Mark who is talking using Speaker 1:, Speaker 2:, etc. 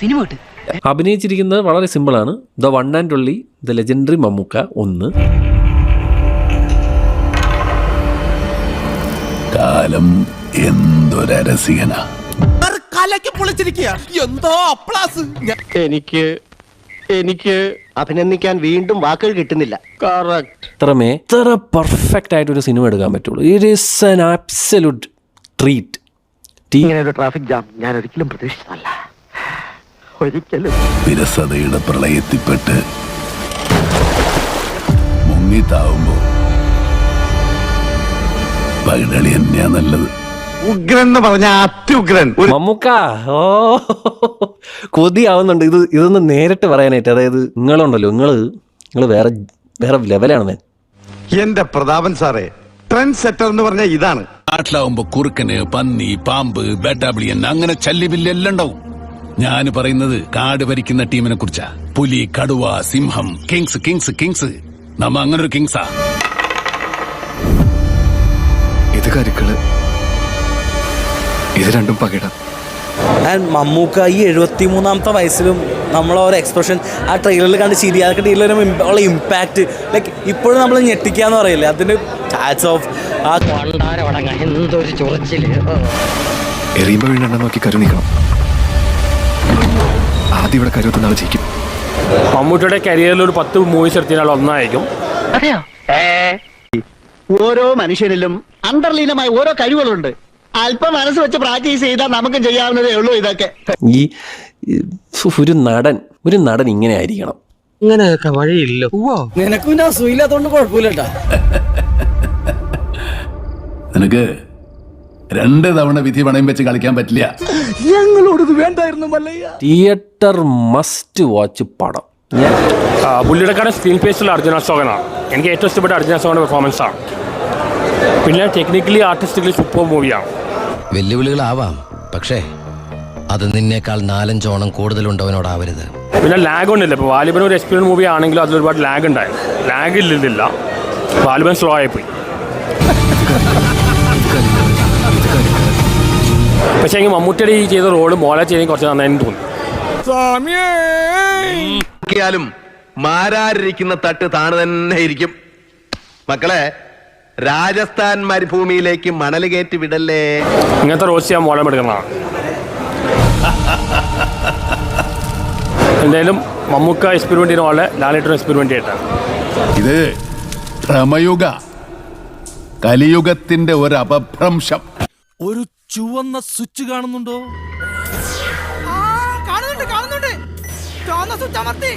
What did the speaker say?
Speaker 1: Cinema കിട്ടും.
Speaker 2: അഭിനയിച്ചിരിക്കുന്നത് വളരെ സിമ്പിളാണ്. The one and only the legendary Mammookka 1.
Speaker 3: കാലം എന്തൊരരസികനാ.
Speaker 4: എനിക്ക് അഭിനന്ദിക്കാൻ വീണ്ടും വാക്കുകൾ കിട്ടുന്നില്ല.
Speaker 2: ഇത്ര പെർഫെക്റ്റ് ആയിട്ട് ഒരു സിനിമ എടുക്കാൻ പറ്റുള്ളൂ. It is an absolute treat.
Speaker 4: ഇങ്ങനെ ഒരു ട്രാഫിക് ജാം ഞാൻ ഒരിക്കലും പ്രതീക്ഷിച്ചതല്ല. ഒരിക്കലും.
Speaker 3: വിരസതയുടെ പ്രളയത്തിൽപ്പെട്ട് മുങ്ങിത്താവുമ്പോ പൈടളി തന്നെയാ നല്ലത്.
Speaker 4: ഉഗ്രൻ എന്ന് പറഞ്ഞ അത്യുഗ്രൻ.
Speaker 2: മമ്മൂക്ക കൊതിയാവുന്നുണ്ട് ഇതൊന്ന് നേരിട്ട് പറയാനായിട്ട്. അതായത് നിങ്ങളുണ്ടല്ലോ, നിങ്ങള് വേറെ ലെവലാണ് മാൻ.
Speaker 4: എന്റെ പ്രതാപൻ സാറേ, ട്രെൻഡ് സെറ്റർ എന്ന് പറഞ്ഞ ഇതാണ്.
Speaker 3: നാട്ടിലാവുമ്പോ കുറുക്കന്, പന്നി, പാമ്പ്, ബേട്ടാബിളിയൻ അങ്ങനെ ചല്ലിവില്ലെല്ലാം ഉണ്ടാവും. ഞാൻ പറയുന്നത് കാട് ഭരിക്കുന്ന ടീമിനെ കുറിച്ചാ. പുലി, കടുവ, സിംഹം, കിങ്സ്. നമ്മ അങ്ങനൊരു കിങ്സാ.
Speaker 5: ഇത് കരുക്കള്, ഇത് രണ്ടും പകിട.
Speaker 6: ആൻഡ് മമ്മൂക്ക ഈ 73ാമത്തെ വയസ്സിലും നമ്മളൊരു എക്സ്പ്രഷൻ ആ ട്രെയിലറിൽ കണ്ട് ശരിയാക്കി ഉള്ള ഇമ്പാക്റ്റ്, ലൈക്ക് ഇപ്പോഴും നമ്മൾ ഞെട്ടിക്കാന്ന് പറയില്ലേ, അതിന്റെ ഹാറ്റ്സ് ഓഫ്. ആ
Speaker 1: എന്തൊരു ചൊറിച്ചില്.
Speaker 5: എറിയുമ്പോ വീണ്ടെണ്ണം നോക്കി കരു നിൽക്കണം. ആദ്യം ഇവിടെ കരുവത്തുന്ന ആൾ ജയിക്കും.
Speaker 7: മമ്മൂട്ടിയുടെ കരിയറിൽ ഒരു 10 മൂവീസ് എടുത്തതിനാൽ ഒന്നായിരിക്കും.
Speaker 1: അതെയോ?
Speaker 4: ഓരോ മനുഷ്യനിലും അന്തർലീനമായ ഓരോ കഴിവുകളുണ്ട്. അല്പം മനസ്സ് വെച്ച് പ്രാക്ടീസ് ചെയ്താൽ നമുക്കും ചെയ്യാവുന്നതേ ഉള്ളൂ ഇതൊക്കെ.
Speaker 2: ഈ ഒരു നടൻ ഇങ്ങനെ ആയിരിക്കണം.
Speaker 1: ഇങ്ങനെയൊക്കെ വഴിയില്ലോ.
Speaker 6: നിനക്കും പിന്നെ അസൂയില്ലാത്തോണ്ട് കുഴപ്പമില്ലട്ടാ.
Speaker 3: നിനക്ക് 2 തവണ വിധി പണയം വെച്ച് കളിക്കാൻ പറ്റില്ല.
Speaker 4: ഞങ്ങളോടത് വേണ്ടായിരുന്നു മല്ലയ്യ.
Speaker 2: തിയേറ്റർ മസ്റ്റ് വാച്ച് പടം.
Speaker 7: പുള്ളിയുടെ സ്ക്രീൻ പേസിൽ അർജുന അശോകനാണ് എനിക്ക് ഏറ്റവും ഇഷ്ടപ്പെട്ട അർജുന അശോകന്റെ പെർഫോമൻസാണ്. പിന്നെ ടെക്നിക്കലി ആർട്ടിസ്റ്റിക്കലി സൂപ്പർ മൂവിയാണ്.
Speaker 8: വെല്ലുവിളികളാവാം, പക്ഷേ അത് നിന്നേക്കാൾ 4-5 ഓണം കൂടുതലുണ്ടവനോടാവരുത്.
Speaker 7: പിന്നെ ലാഗ് ഒന്നുമില്ല. ഇപ്പോൾ വാലിബൻ ഒരു എക്സ്പീരിയൻസ് മൂവി ആണെങ്കിലും അതിൽ ഒരുപാട് ലാഗ് ഉണ്ടായിരുന്നു. ലാഗ് ഇല്ലില്ല. വാലിബൻ സ്ലോ ആയിപ്പോയി. പക്ഷേ എങ്കിൽ മമ്മൂട്ടിയുടെ ഈ ചെയ്ത റോള് മോളെ ചെയ്തെങ്കിൽ കുറച്ച് നന്നായി തോന്നി.
Speaker 4: മാരാരിക്കുന്ന തട്ട് താണ് തന്നെ ഇരിക്കും. മക്കളെ, രാജസ്ഥാൻ മരുഭൂമിയിലേക്ക് മണൽ കയറ്റി വിടല്ലേ.
Speaker 7: ഇങ്ങനത്തെ റോൾസ് ചെയ്യാൻ മോളം എടുക്കുന്നതാണ്. എന്തായാലും മമ്മൂക്ക എക്സ്പെരിമെന്റ് ചെയ്യുന്ന പോലെ ലാലേട്ടൻ എക്സ്പെരിമെന്റ് ചെയ്യട്ടെ.
Speaker 3: ഇത് ഭ്രമയുഗ, കലിയുഗത്തിന്റെ ഒരു അപഭ്രംശം.
Speaker 9: ഒരു ചുവന്ന സ്വിച്ച് കാണുന്നുണ്ടോ? കാണുന്നുണ്ട്. ചുവന്ന സ്വിച്ച് അമർത്തി.